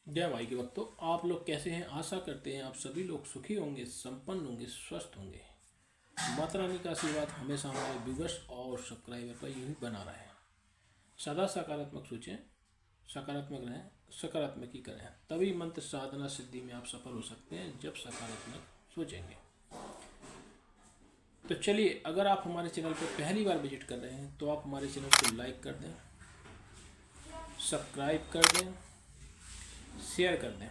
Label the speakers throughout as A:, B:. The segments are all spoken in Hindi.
A: जय भाई के भक्तों, आप लोग कैसे हैं? आशा करते हैं आप सभी लोग सुखी होंगे, संपन्न होंगे, स्वस्थ होंगे। माता रानी का आशीर्वाद हमेशा हमारे व्यूवर्स और सब्सक्राइबर पर यूं ही बना रहे। सदा सकारात्मक सोचें, सकारात्मक रहें, सकारात्मक ही करें। तभी मंत्र साधना सिद्धि में आप सफल हो सकते हैं जब सकारात्मक सोचेंगे। तो चलिए, अगर आप हमारे चैनल पर पहली बार विजिट कर रहे हैं तो आप हमारे चैनल को लाइक कर दें, सब्सक्राइब कर दें, शेयर कर दें।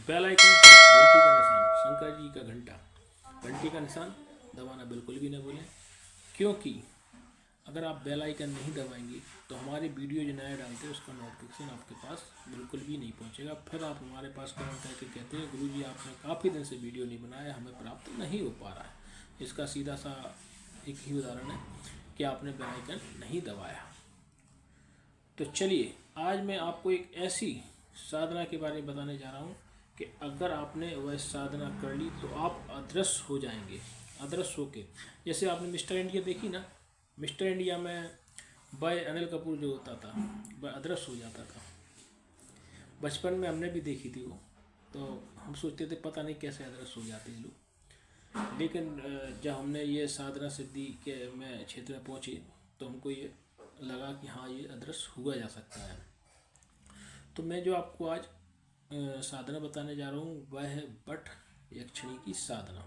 A: बेल आइकन, घंटी का निशान, शंकर जी का घंटी का निशान दबाना बिल्कुल भी न भूलें, क्योंकि अगर आप बेल आइकन नहीं दबाएंगे तो हमारे वीडियो जो नया डालते हैं उसका नोटिफिकेशन आपके पास बिल्कुल भी नहीं पहुंचेगा। फिर आप हमारे पास कमेंट करके कहते हैं गुरु जी आपने काफ़ी दिन से वीडियो नहीं बनाया, हमें प्राप्त नहीं हो पा रहा है। इसका सीधा सा एक ही उदाहरण है कि आपने बेल आइकन नहीं दबाया। तो चलिए, आज मैं आपको एक ऐसी साधना के बारे में बताने जा रहा हूँ कि अगर आपने वह साधना कर ली तो आप अदृश्य हो जाएंगे। अदृश्य होके, जैसे आपने मिस्टर इंडिया देखी ना, मिस्टर इंडिया में बाय अनिल कपूर जो होता था वह अदृश्य हो जाता था। बचपन में हमने भी देखी थी वो, तो हम सोचते थे पता नहीं कैसे अदृश्य हो जाते हैं लोग। लेकिन जब हमने ये साधना सिद्धि के में क्षेत्र में पहुँचे तो हमको ये लगा कि हाँ, ये अदृश्य हुआ जा सकता है। तो मैं जो आपको आज साधना बताने जा रहा हूँ वह है बट यक्षिणी की साधना।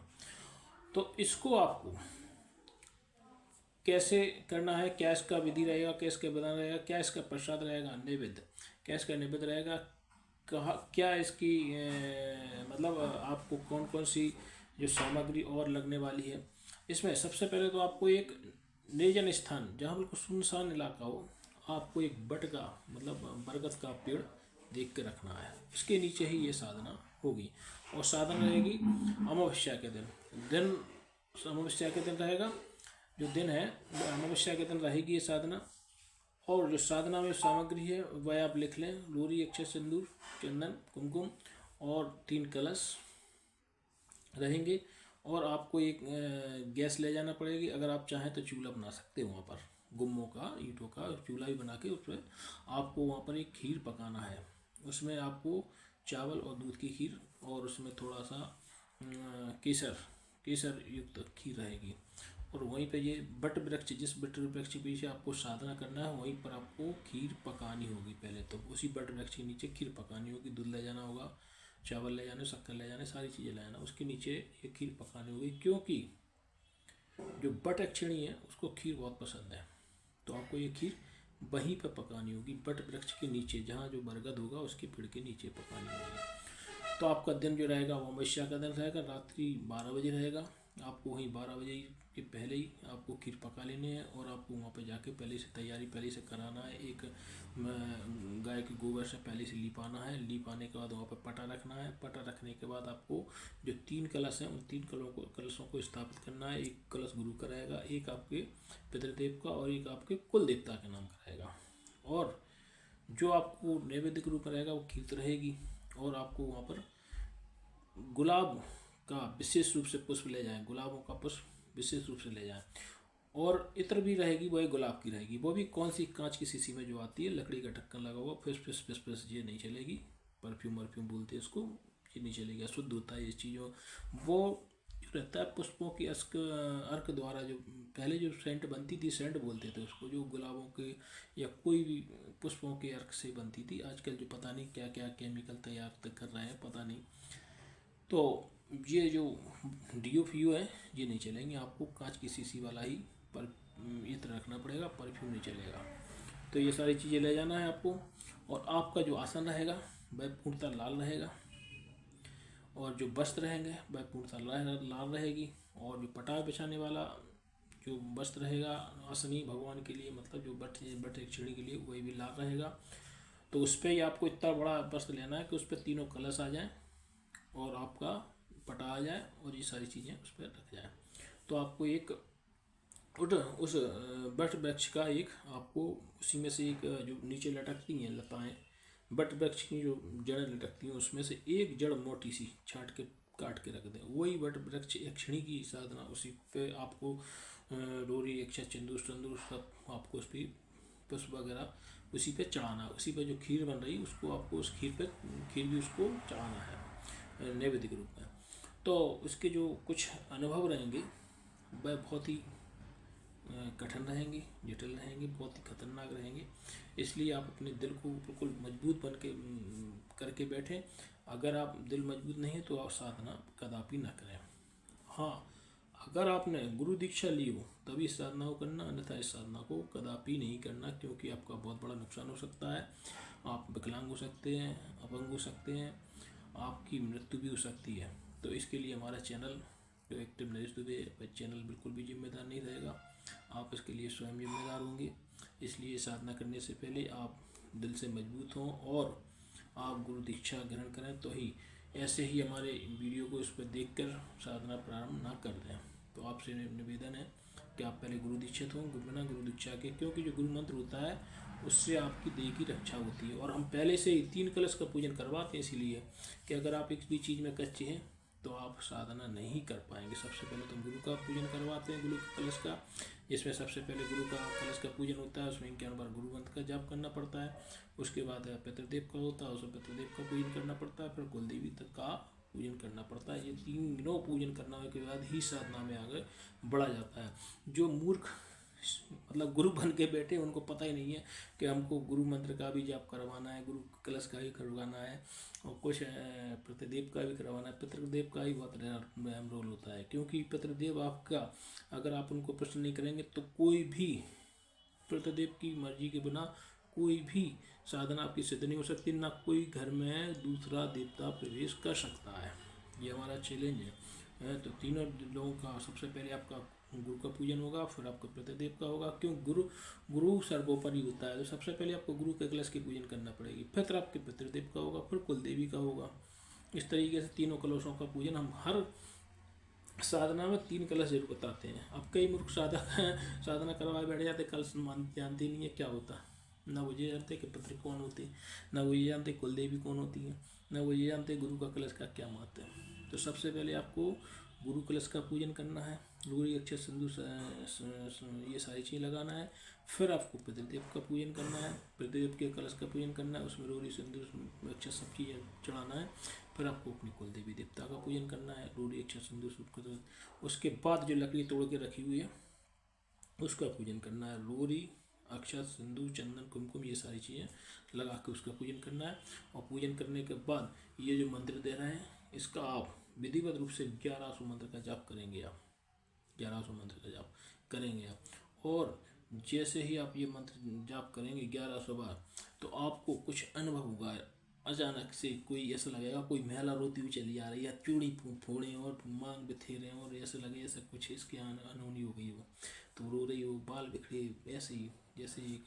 A: तो इसको आपको कैसे करना है, क्या इसका विधि रहेगा, क्या इसका विधान रहेगा, क्या इसका प्रसाद रहेगा, नैवेद्य क्या इसका नैवेद्य रहेगा, कहा क्या इसकी मतलब आपको कौन कौन सी जो सामग्री और लगने वाली है। इसमें सबसे पहले तो आपको एक निर्जन स्थान जहाँ बिल्कुल सुनसान इलाका हो, आपको एक बट का मतलब बरगद का पेड़ देख के रखना है। इसके नीचे ही ये साधना होगी और साधना रहेगी अमावस्या के दिन। दिन अमावस्या के दिन रहेगा, जो दिन है वो अमावस्या के दिन रहेगी ये साधना। और जो साधना में सामग्री है वह आप लिख लें: लोरी, अक्षय, सिंदूर, चंदन, कुमकुम और 3 कलश रहेंगे। और आपको एक गैस ले जाना पड़ेगी। अगर आप चाहें तो चूल्हा बना सकते हो, वहाँ पर गुम्मों का, ईंटों का चूल्हा ही बना के उस पर आपको वहाँ पर एक खीर पकाना है। उसमें आपको चावल और दूध की खीर और उसमें थोड़ा सा केसर केसर युक्त खीर रहेगी। और वहीं पे ये बट वृक्ष, जिस बट वृक्ष के पीछे आपको साधना करना है वहीं पर आपको खीर पकानी होगी। पहले तो उसी बट वृक्ष के नीचे खीर पकानी होगी। दूध ले जाना होगा, चावल ले जाने, शक्कर ले जाने, सारी चीज़ें ले जाना, उसके नीचे ये खीर पकानी होगी। क्योंकि जो बट यक्षिणी है उसको खीर बहुत पसंद है, तो आपको ये खीर वहीं पर पकानी होगी, बट वृक्ष के नीचे, जहाँ जो बरगद होगा उसके पेड़ के नीचे पकानी होगी। तो आपका दिन जो रहेगा वो अमावस्या का दिन रहेगा, रात्रि 12 बजे रहेगा। आपको वहीं 12 बजे के पहले ही आपको खीर पका लेनी है और आपको वहाँ पे जाके पहले से तैयारी पहले से कराना है। एक गाय के गोबर से पहले से लिपाना है। लिपाने के बाद वहाँ पे पटा रखना है। पटा रखने के बाद आपको जो 3 कलश हैं उन 3 कलशों को स्थापित करना है। एक कलश गुरु का रहेगा, एक आपके पितृदेव का और एक आपके कुल देवता के नाम का रहेगा। और जो आपको नैवेद्य के रूप में रहेगा वो खीर रहेगी। और आपको वहाँ पर गुलाब का विशेष रूप से पुष्प ले जाएं, गुलाबों का पुष्प विशेष रूप से ले जाएं। और इत्र भी रहेगी, वही गुलाब की रहेगी। वो भी कौन सी, कांच की शीशी में जो आती है, लकड़ी का ढक्कन लगा हुआ, फिस फिस फिस फिस ये नहीं चलेगी। परफ्यूम वर्फ्यूम बोलते हैं इसको, ये नहीं चलेगी, अशुद्ध होता है ये चीज़ों। वो जो रहता है पुष्पों की अर्क द्वारा, जो पहले जो सेंट बनती थी, सेंट बोलते थे उसको, जो गुलाबों के या कोई भी पुष्पों के अर्क से बनती थी। आजकल जो पता नहीं क्या क्या केमिकल तैयार कर रहे हैं, पता नहीं। तो ये जो डीओ है ये नहीं चलेंगे, आपको कांच की शीशी वाला ही पर इत्र रखना पड़ेगा, परफ्यूम नहीं चलेगा। तो ये सारी चीज़ें ले जाना है आपको। और आपका जो आसन रहेगा वह पूर्णतः लाल रहेगा, और जो वस्त्र रहेंगे वह पूर्णतः लाल रहेगी। और जो पटा बिछाने वाला जो वस्त्र रहेगा आसनी भगवान के लिए, मतलब जो बट यक्षिणी के लिए, वही भी लाल रहेगा। तो उस पर ही आपको इतना बड़ा वस्त्र लेना है कि उस पर तीनों कलश आ जाएं और आपका पटा आ जाए और ये सारी चीज़ें उस पर रख जाए। तो आपको एक उस बट वृक्ष का एक आपको उसी में से एक जो नीचे लटकती हैं लताएं, बट वृक्ष की जो जड़ें लटकती हैं उसमें से एक जड़ मोटी सी छाट के काट के रख दें। वही बट वृक्ष यक्षिणी की साधना, उसी पे आपको डोरी, अक्षय, सिंदूर सब आपको उस पर पुष्प वगैरह उसी पे चढ़ाना, उसी पे जो खीर बन रही है उसको आपको उस खीर भी उसको चढ़ाना है नैवेद्य के रूप में। तो उसके जो कुछ अनुभव रहेंगे वह बहुत ही कठिन रहेंगे, जटिल रहेंगे, बहुत ही खतरनाक रहेंगे। इसलिए आप अपने दिल को बिल्कुल मजबूत बन के करके बैठें। अगर आप दिल मजबूत नहीं है तो आप साधना कदापि ना करें। हाँ, अगर आपने गुरु दीक्षा ली हो तभी इस साधना को करना, अन्यथा इस साधना को कदापि नहीं करना, क्योंकि आपका बहुत बड़ा नुकसान हो सकता है। आप विकलांग हो सकते हैं, अपंग हो सकते हैं, आपकी मृत्यु भी हो सकती है। तो इसके लिए हमारा चैनल जो एक्टिव नरेश दुबे चैनल बिल्कुल भी जिम्मेदार नहीं रहेगा, आप इसके लिए स्वयं जिम्मेदार होंगे। इसलिए साधना करने से पहले आप दिल से मजबूत हों और आप गुरु दीक्षा ग्रहण करें, तो ही ऐसे ही हमारे वीडियो को इस पर देखकर साधना प्रारंभ ना कर दें। तो आपसे निवेदन है कि आप पहले गुरु दीक्षित हों बिना गुरु दीक्षा के, क्योंकि जो गुरु मंत्र होता है उससे आपकी देह की रक्षा होती है। और हम पहले से ही 3 कलश का पूजन करवाते हैं, इसीलिए कि अगर आप एक भी चीज़ में कच्चे हैं तो आप साधना नहीं कर पाएंगे। सबसे पहले तो गुरु का पूजन करवाते हैं, गुरु कलश का, जिसमें सबसे पहले गुरु का कलश का पूजन होता है, उसमें 51 बार गुरु मंत्र का जाप करना पड़ता है। उसके बाद पितृदेव का होता है, उसमें पितृदेव का पूजन करना पड़ता है, फिर कुलदेवी तक का पूजन करना पड़ता है। ये तीनों पूजन करने के बाद ही साधना में आगे बढ़ा जाता है। जो मूर्ख मतलब गुरु बन के बैठे उनको पता ही नहीं है कि हमको गुरु मंत्र का भी जाप करवाना है, गुरु कलश का भी करवाना है, और कुछ पितृदेव का भी करवाना है। पितृदेव का ही बहुत अहम रोल होता है, क्योंकि पितृदेव आपका, अगर आप उनको प्रश्न नहीं करेंगे तो कोई भी पितृदेव की मर्जी के बिना कोई भी साधना आपकी सिद्ध नहीं हो सकती, ना कोई घर में दूसरा देवता प्रवेश कर सकता है। ये हमारा चैलेंज है। तो तीनों लोगों का सबसे पहले आपका गुरु का पूजन होगा, फिर आपका पितृदेव का होगा, क्यों गुरु सर्वोपरि होता है। तो सबसे पहले आपको गुरु के कलश की पूजन करना पड़ेगी, फिर आपके पितृदेव का होगा, फिर कुलदेवी का होगा। इस तरीके से तीनों कलशों का पूजन हम हर साधना में 3 कलश जरूर बताते हैं। अब कई मूर्ख साधना करवाए बैठ जाते, कलश जानते नहीं है क्या होता, ना वो ये जानते कि पितृ कौन होते हैं, ना वो ये जानते कुलदेवी कौन होती है, ना वो ये जानते गुरु का कलश का क्या महत्व है। तो सबसे पहले आपको गुरु कलश का पूजन करना है, रोड़ी अक्षत सिंदूर ये सारी चीज़ें लगाना है। फिर आपको पितृदेव का पूजन करना है, पितृदेव के कलश का पूजन करना है, उसमें रोड़ी सिंदूर अक्षत सब चीज़ें चढ़ाना है। फिर आपको अपनी कुलदेवी देवता का पूजन करना है, रोड़ी अक्षत सिंदूर। उसके बाद जो लकड़ी तोड़ के रखी हुई है उसका पूजन करना है, रोड़ी अक्षत सिंदूर चंदन कुमकुम ये सारी चीज़ें लगा के उसका पूजन करना है। और पूजन करने के बाद ये जो मंत्र दे रहे हैं इसका आप विधिवत रूप से 1100 मंत्र का जाप करेंगे, आप 1100 मंत्र का जाप करेंगे आप। और जैसे ही आप ये मंत्र जाप करेंगे 1100 बार, तो आपको कुछ अनुभव होगा। अचानक से कोई ऐसा लगेगा कोई महिला रोती हुई चली आ रही है, चूड़ी फोड़े और मांग बिखेरे और ऐसे लगे ऐसा कुछ इसके अनहोनी हो गई हो, तो रो रही हो, बाल बिखरे, ऐसे ही जैसे एक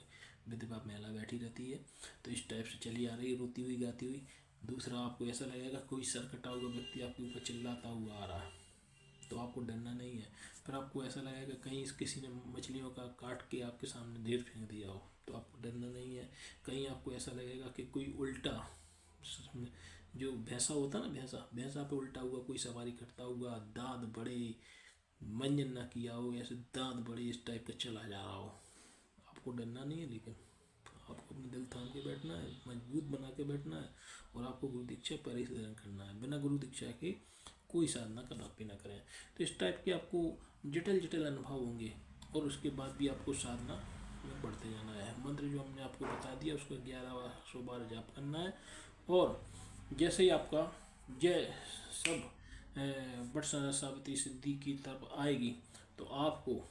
A: विधवा महिला बैठी रहती है तो इस टाइप से चली आ रही है रोती हुई गाती हुई। दूसरा, आपको ऐसा लगेगा कोई सर कटा हुआ व्यक्ति आपके ऊपर चिल्लाता हुआ आ रहा है, तो आपको डरना नहीं है। फिर आपको ऐसा लगेगा कहीं किसी ने मछलियों का काट के आपके सामने ढेर फेंक दिया हो, तो आपको डरना नहीं है। कहीं आपको ऐसा लगेगा कि कोई उल्टा, जो भैंसा होता ना, भैंसा पे उल्टा हुआ कोई सवारी करता हुआ, दांत बड़े, मंजन ना किया हो, ऐसे दांत बड़े इस टाइप का चला जा रहा हो, आपको डरना नहीं है। लेकिन आपको अपने दिल थाम के बैठना है, मजबूत बना के बैठना है, और आपको गुरु दीक्षा पर ही साधन करना है। बिना गुरु दीक्षा के कोई साधना कदापि ना करें। तो इस टाइप के आपको जटिल अनुभव होंगे, और उसके बाद भी आपको साधना में बढ़ते जाना है। मंत्र जो हमने आपको बता दिया उसको 1100 बार जाप करना है। और जैसे ही आपका जय सब बट सावित्री सिद्धि की तरफ आएगी, तो आपको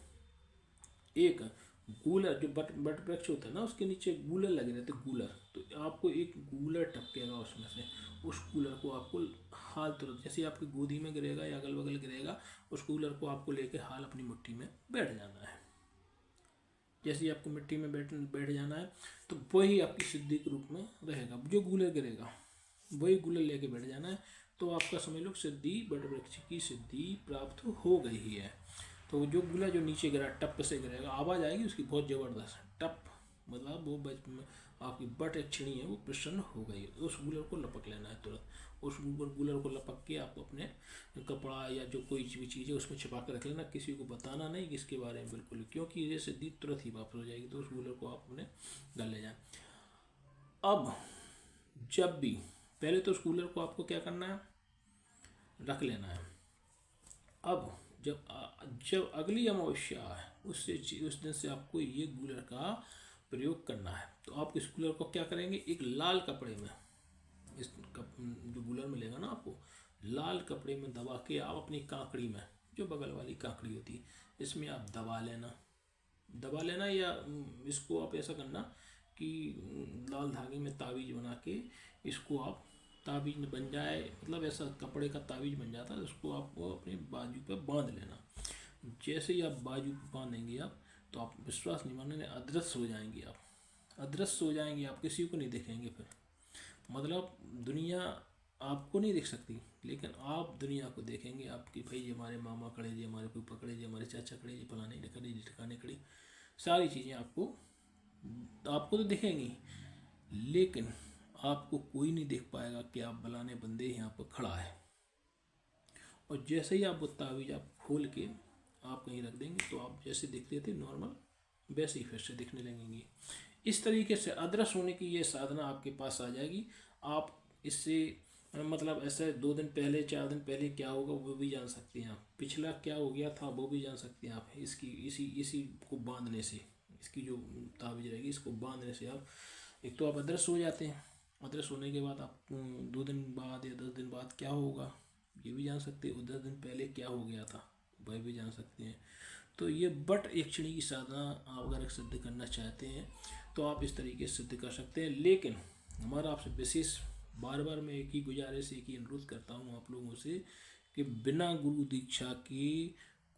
A: एक गूलर, जो बट वृक्ष होता है ना उसके नीचे गूलर लगे रहते, गूलर, तो आपको एक गूलर टपकेगा उसमें से, उस कूलर को आपको हाल तुरंत, जैसे आपकी गोदी में गिरेगा या अगल बगल गिरेगा, उस कूलर को आपको लेके हाल अपनी मुट्ठी में बैठ जाना है। जैसे ही आपको मिट्टी में बैठ जाना है, तो वही आपकी सिद्धि के रूप में रहेगा। जो गूलर गिरेगा वही गूलर लेके बैठ जाना है, तो आपका समझ लो सिद्धि, बट वृक्ष की सिद्धि प्राप्त हो गई ही है। तो जो गुला जो नीचे गिरा टप से गिरेगा, आवाज़ आएगी उसकी बहुत ज़बरदस्त, टप, मतलब वो आपकी बट छिड़ी है वो प्रसन्न हो गई। उस गुलर को लपक लेना है तुरंत, उस गुलर को लपक के आपको अपने कपड़ा या जो कोई भी चीज़ है उसमें छिपा कर रख लेना, किसी को बताना नहीं किसके बारे में बिल्कुल, क्योंकि ये सिद्धि तुरंत ही वापस हो जाएगी। तो उस गुलर को आप अपने गल ले जाएँ। अब जब भी पहले तो उस कूलर को आपको क्या करना है, रख लेना है। अब जब अगली अमावस्या है उस दिन से आपको ये कूलर का प्रयोग करना है। तो आप इस कूलर को क्या करेंगे, एक लाल कपड़े में, इस जो कूलर मिलेगा ना आपको, लाल कपड़े में दबा के आप अपनी कांकड़ी में, जो बगल वाली कांकड़ी होती है, इसमें आप दबा लेना या इसको आप ऐसा करना कि लाल धागे में ताबीज बना के इसको आप, ताबीज बन जाए मतलब ऐसा कपड़े का ताबीज बन जाता है, उसको आपको अपने बाजू पे बांध लेना। जैसे ही आप बाजू पे बांधेंगे आप, तो आप विश्वास नहीं मानेंगे, अदृश्य हो जाएंगे आप किसी को नहीं देखेंगे फिर। मतलब दुनिया आपको नहीं देख सकती, लेकिन आप दुनिया को देखेंगे। आपके भाई जी, हमारे मामा खड़े जी, हमारे फूफा खड़े जी, हमारे चाचा खड़े जी, फलाने खड़े जी, ठिकाने खड़े, सारी चीज़ें आपको तो दिखेंगी, लेकिन आपको कोई नहीं देख पाएगा कि आप बलाने बंदे यहाँ पर खड़ा है। और जैसे ही आप वो तावीज आप खोल के आप कहीं रख देंगे, तो आप जैसे दिखते थे नॉर्मल, वैसे ही फिर से दिखने लगेंगे। इस तरीके से अदृश्य होने की ये साधना आपके पास आ जाएगी। आप इससे मतलब ऐसे 2 दिन पहले 4 दिन पहले क्या होगा वो भी जान सकते हैं आप, पिछला क्या हो गया था वो भी जान सकते हैं आप। इसी को बांधने से, इसकी जो ताबीज रहेगी इसको बांधने से आप, एक तो आप अदृश्य हो जाते हैं। अदृश्य होने के बाद आप 2 दिन बाद या 10 दिन बाद क्या होगा ये भी जान सकते हैं, 10 दिन पहले क्या हो गया था वह भी जान सकते हैं। तो ये बट एक क्षण की साधना आप अगर सिद्ध करना चाहते हैं तो आप इस तरीके से सिद्ध कर सकते हैं। लेकिन हमारा आपसे विशेष बार बार मैं एक ही गुजारिश, एक ही अनुरोध करता हूँ आप लोगों से कि बिना गुरु दीक्षा के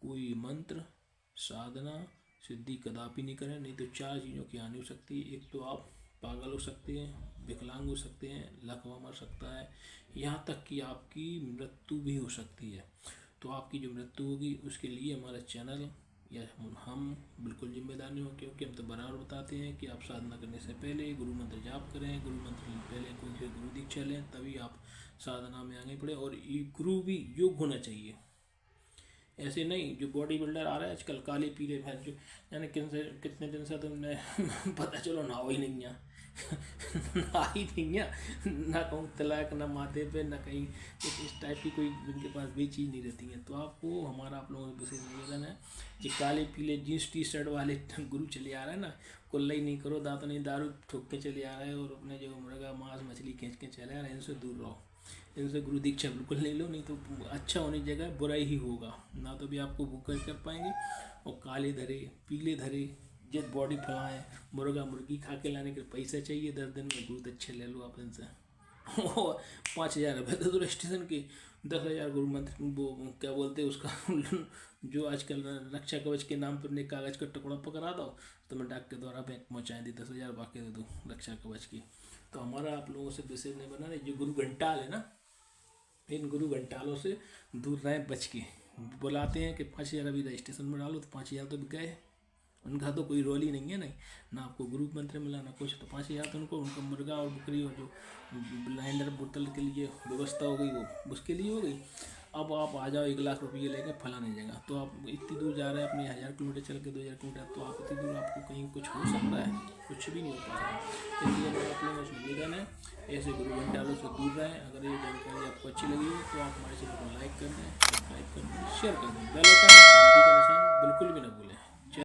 A: कोई मंत्र साधना सिद्धि कदापि नहीं करें। नहीं तो 4 चीज़ों की हानि हो सकती है। एक तो आप पागल हो सकते हैं, विकलांग हो सकते हैं, लकवा मर सकता है, यहाँ तक कि आपकी मृत्यु भी हो सकती है। तो आपकी जो मृत्यु होगी उसके लिए हमारा चैनल या हम बिल्कुल जिम्मेदार नहीं हो, क्योंकि हम तो बराबर बताते हैं कि आप साधना करने से पहले गुरु मंत्र जाप करें, गुरु मंत्र पहले कोई गुरु दीक्षा लें, तभी आप साधना में आगे बढ़े। और ये गुरु भी योग होना चाहिए, ऐसे नहीं जो बॉडी बिल्डर आ रहा है आजकल काले पीले भैंस, जो यानी कितने दिन से तुमने पता चलो ना हो ही नहीं है ना ही नहीं है, ना कहूँ तलाक, ना माथे पे, ना कहीं इस टाइप की कोई उनके पास भी चीज़ नहीं रहती है। तो आपको हमारा आप लोगों को विशेष निवेदन है कि काले पीले जीन्स टी शर्ट वाले गुरु चले आ रहे हैं ना, कुल्लाई नहीं करो, दांत नहीं, दारू ठोक के चले आ रहे हैं और अपने जो मुर्गा मांस मछली खींच के चले आ रहे हैं, इनसे दूर रहो। इनसे गुरु दीक्षा बिल्कुल नहीं लो, नहीं तो अच्छा होने की जगह बुरा ही होगा। ना तो भी आपको भूखा कर पाएंगे, और काले धरे पीले धरे जब बॉडी फैलाएं, मुर्गा मुर्गी खा के लाने के पैसे चाहिए 10 दिन में, बहुत अच्छे ले लो आप इनसे 5,000 रुपये तो रजिस्ट्रेशन के, 10,000 गुरु मंत्र वो क्या बोलते हैं उसका जो आजकल रक्षा कवच के नाम पर कागज़ का टुकड़ा पकड़ा दो तो मैं डाक के द्वारा बैंक पहुँचा दी, 10,000 बाकी दे दूँ रक्षा कवच की। तो हमारा आप लोगों से विशेष नहीं बना रहे, जो गुरु घंटाल है ना, इन गुरु घंटालों से दूर रहें, बच के। बुलाते हैं कि 5,000 अभी रजिस्ट्रेशन में डालो, तो 5,000 तो गए, उनका तो कोई रोल ही नहीं है, नहीं ना आपको ग्रुप मंत्र मिला ना कुछ। तो 5,000 तो उनको उनका मुर्गा और बकरी और जो ब्लाइंडर बोतल के लिए व्यवस्था हो गई वो उसके लिए हो गई। अब आप आ जाओ 1,00,000 रुपये लेके फलाने जगह, तो आप इतनी दूर जा रहे हैं अपने 1,000 किलोमीटर चल के 2,000 किलोमीटर, तो आप इतनी दूर आपको कहीं कुछ हो सकता है, कुछ भी नहीं हो पा रहा है। इसलिए मेरा आप लोगों से निवेदन है ऐसे गुरु घंटालों से दूर रहें। अगर ये जानकारी आपको अच्छी लगी हो तो आप हमारे चैनल को लाइक कर दें, सब्सक्राइब कर दें, शेयर कर दें, बेल आइकन घंटी का निशान बिल्कुल भी ना भूलें।